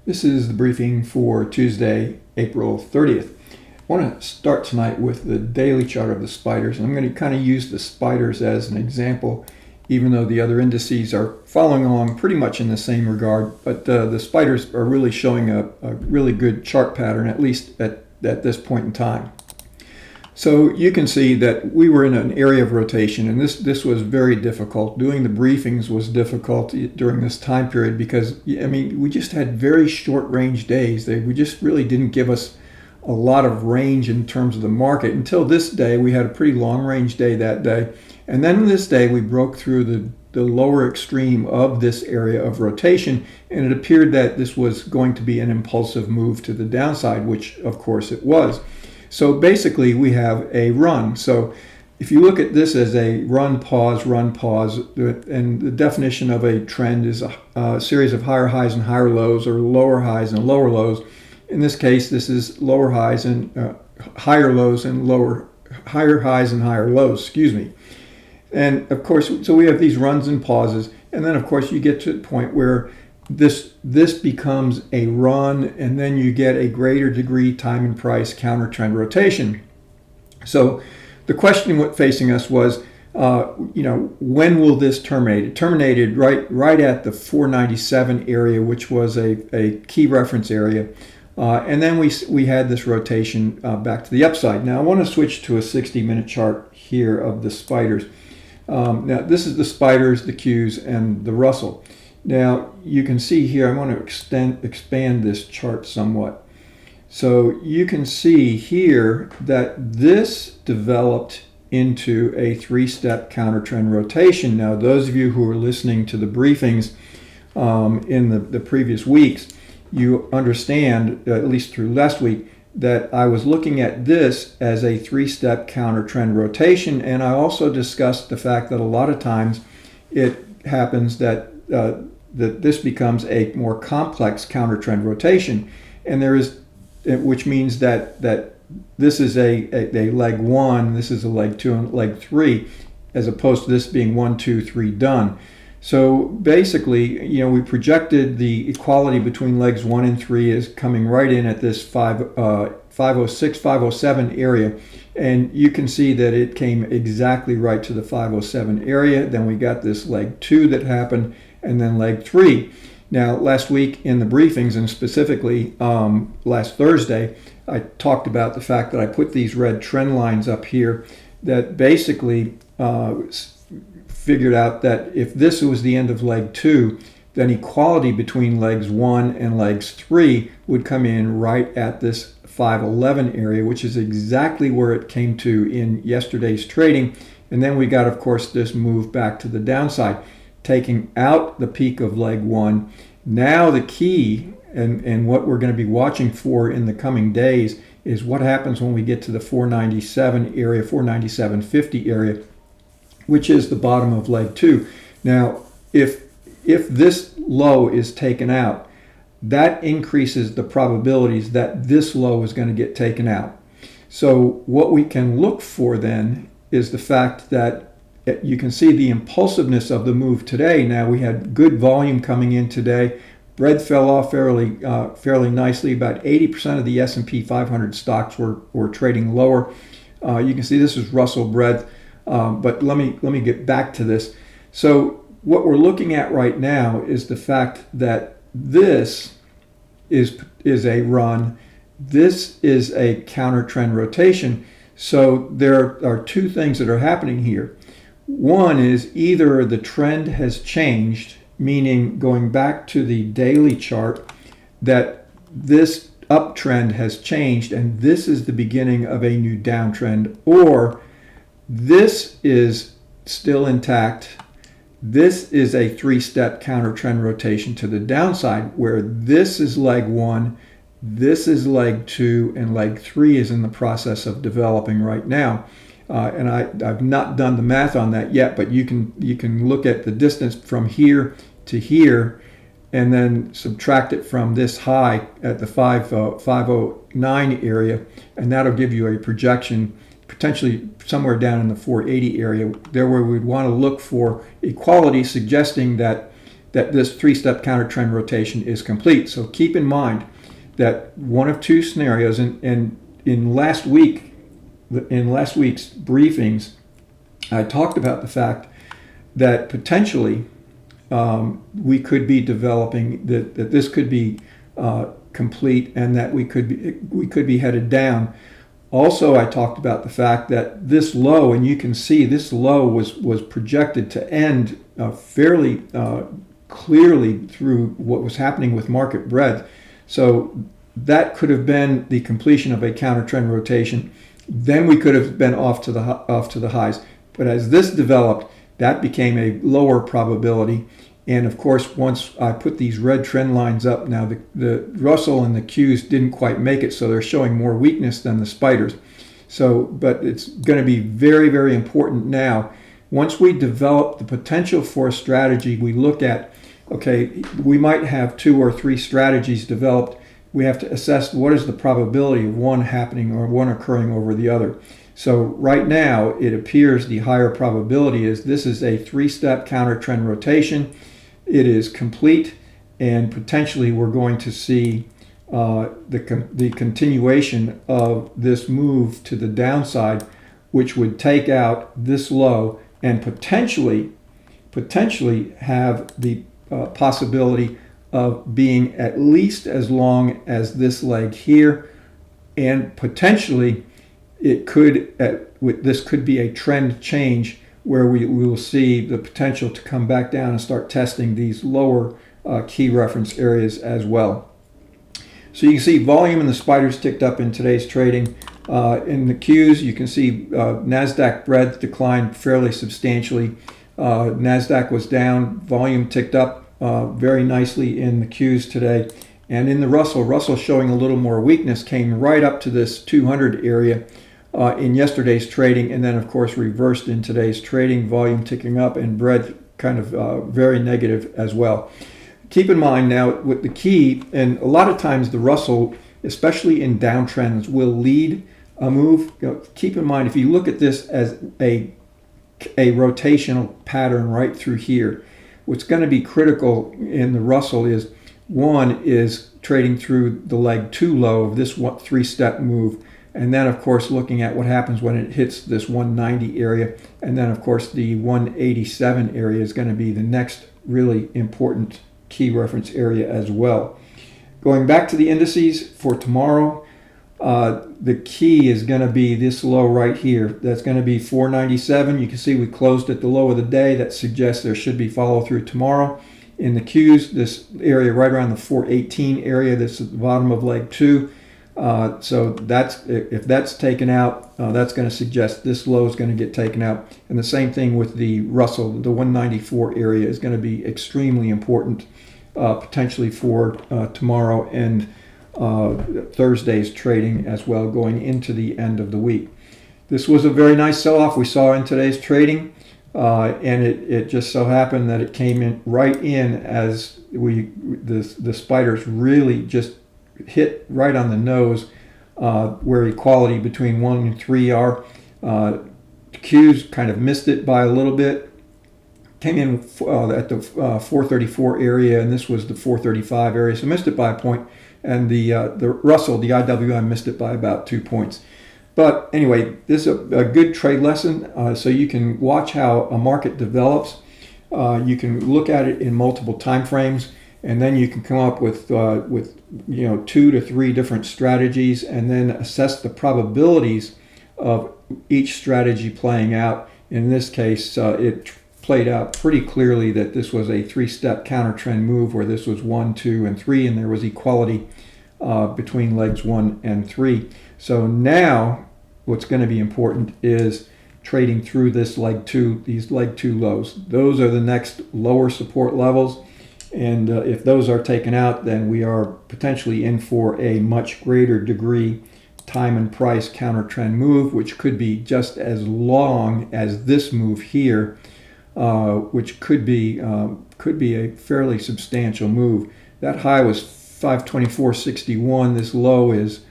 This is the briefing for Tuesday, April 30th. I want to start tonight with the daily chart of the spiders. I'm going to kind of use the spiders as an example, even though the other indices are following along pretty much in the same regard. But the spiders are really showing a really good chart pattern, at least at this point in time. So you can see that we were in an area of rotation, and this was very difficult. Doing the briefings was difficult during this time period because, I mean, we just had very short range days. We just really didn't give us a lot of range in terms of the market. Until this day, we had a pretty long range day that day. And then this day, we broke through the lower extreme of this area of rotation, and it appeared that this was going to be an impulsive move to the downside, which of course it was. So basically we have a run. So if you look at this as a run, pause, and the definition of a trend is a series of higher highs and higher lows, or lower highs and lower lows. In this case, this is lower highs and higher lows and higher highs and higher lows, excuse me. And of course, so we have these runs and pauses, and then of course you get to the point where this becomes a run, and then you get a greater degree time and price counter trend rotation. So the question facing us was, when will this terminate? It terminated right at the 497 area, which was a key reference area. And then we had this rotation back to the upside. Now I want to switch to a 60-minute chart here of the spiders. Now this is the spiders, the Qs, and the Russell. Now you can see here, I want to expand this chart somewhat. So you can see here that this developed into a three-step counter trend rotation. Now those of you who are listening to the briefings in the previous weeks, you understand, at least through last week, that I was looking at this as a three-step counter trend rotation, and I also discussed the fact that a lot of times it happens that this becomes a more complex counter trend rotation, and which means that this is a leg one, this is a leg two, and leg three, as opposed to this being 1, 2, 3 done. So basically, we projected the equality between legs 1 and 3 as coming right in at this 506, 507 area. And you can see that it came exactly right to the 507 area. Then we got this leg 2 that happened, and then leg 3. Now, last week in the briefings, and specifically last Thursday, I talked about the fact that I put these red trend lines up here that basically figured out that if this was the end of leg 2, then equality between legs 1 and legs 3 would come in right at this 511 area, which is exactly where it came to in yesterday's trading. And then we got, of course, this move back to the downside, taking out the peak of leg 1. Now the key, and what we're going to be watching for in the coming days, is what happens when we get to the 497 area, 497.50 area, which is the bottom of leg 2. Now, if this low is taken out, that increases the probabilities that this low is going to get taken out. So what we can look for then is the fact that you can see the impulsiveness of the move today. Now we had good volume coming in today. Bread fell off fairly nicely. About 80% of the S&P 500 stocks were trading lower. You can see this is Russell bread. But let me get back to this. So what we're looking at right now is the fact that this is a run. This is a counter trend rotation. So there are two things that are happening here. One is either the trend has changed, meaning going back to the daily chart, that this uptrend has changed and this is the beginning of a new downtrend, or this is still intact. This is a three-step counter trend rotation to the downside, where this is leg 1, this is leg 2, and leg 3 is in the process of developing right now. And I've not done the math on that yet, but you can look at the distance from here to here and then subtract it from this high at the 509 area, and that'll give you a projection potentially somewhere down in the 480 area, there where we'd want to look for equality, suggesting that that this three-step counter trend rotation is complete. So keep in mind that one of two scenarios, and in last week's briefings, I talked about the fact that potentially we could be developing that this could be complete, and that we could be headed down. Also, I talked about the fact that this low, and you can see this low was projected to end fairly clearly through what was happening with market breadth. So that could have been the completion of a counter trend rotation. Then we could have been off to the highs. But as this developed, that became a lower probability. And of course, once I put these red trend lines up, now the Russell and the Qs didn't quite make it, so they're showing more weakness than the spiders. So, but it's going to be very, very important now. Once we develop the potential for a strategy, we look at, okay, we might have 2 or 3 strategies developed. We have to assess what is the probability of one happening or one occurring over the other. So right now, it appears the higher probability is this is a 3-step counter trend rotation. It is complete, and potentially we're going to see the continuation of this move to the downside, which would take out this low and potentially have the possibility of being at least as long as this leg here, and potentially it could this could be a trend change where we will see the potential to come back down and start testing these lower key reference areas as well. So you can see volume in the spiders ticked up in today's trading. In the Qs, you can see NASDAQ breadth declined fairly substantially. NASDAQ was down, volume ticked up very nicely in the Qs today. And in the Russell showing a little more weakness, came right up to this 200 area in yesterday's trading, and then of course reversed in today's trading, volume ticking up and breadth kind of very negative as well. Keep in mind now with the key, and a lot of times the Russell, especially in downtrends, will lead a move. Keep in mind, if you look at this as a rotational pattern right through here, what's going to be critical in the Russell is, one is trading through the leg 2 low of this 3-step move, and then of course looking at what happens when it hits this 190 area, and then of course the 187 area is going to be the next really important key reference area as well. Going back to the indices for tomorrow, the key is going to be this low right here. That's going to be 497. You can see we closed at the low of the day. That suggests there should be follow through tomorrow. In the Qs, this area right around the 418 area, this is the bottom of leg 2. So that's, if that's taken out, that's going to suggest this low is going to get taken out. And the same thing with the Russell, the 194 area is going to be extremely important potentially for tomorrow and Thursday's trading as well, going into the end of the week. This was a very nice sell-off we saw in today's trading, and it just so happened that it came in right in as the spiders really just hit right on the nose where equality between 1 and 3 are. Qs kind of missed it by a little bit, came in at the 434 area, and this was the 435 area, so missed it by a point. And the Russell, the IWM, missed it by about 2 points. But anyway, this is a good trade lesson, so you can watch how a market develops. You can look at it in multiple time frames, and then you can come up with 2 to 3 different strategies, and then assess the probabilities of each strategy playing out. In this case, it played out pretty clearly that this was a 3-step counter trend move where this was 1, 2, and 3, and there was equality between legs 1 and 3. So now what's going to be important is trading through this leg 2, these leg 2 lows. Those are the next lower support levels, and if those are taken out, then we are potentially in for a much greater degree time and price counter trend move, which could be just as long as this move here, which could be a fairly substantial move. That high was 524.61. This low is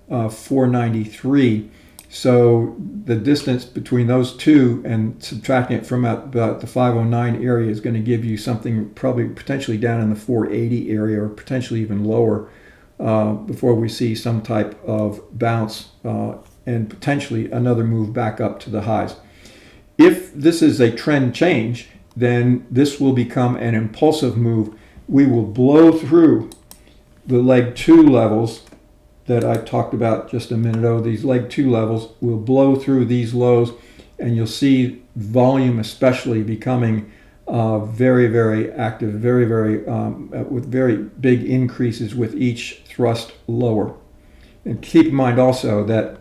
493. So the distance between those two and subtracting it from about the 509 area is going to give you something probably potentially down in the 480 area or potentially even lower before we see some type of bounce and potentially another move back up to the highs. If this is a trend change, then this will become an impulsive move. We will blow through the leg 2 levels that I talked about just a minute ago. These leg 2 levels will blow through these lows, and you'll see volume especially becoming very, very active, with very big increases with each thrust lower. And keep in mind also that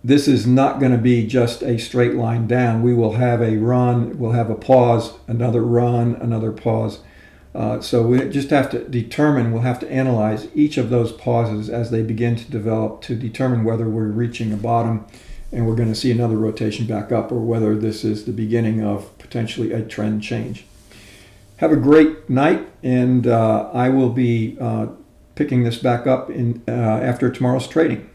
this is not going to be just a straight line down. We will have a run, we'll have a pause, another run, another pause. So we just have to determine, we'll have to analyze each of those pauses as they begin to develop to determine whether we're reaching a bottom and we're going to see another rotation back up, or whether this is the beginning of potentially a trend change. Have a great night, and I will be picking this back up after tomorrow's trading.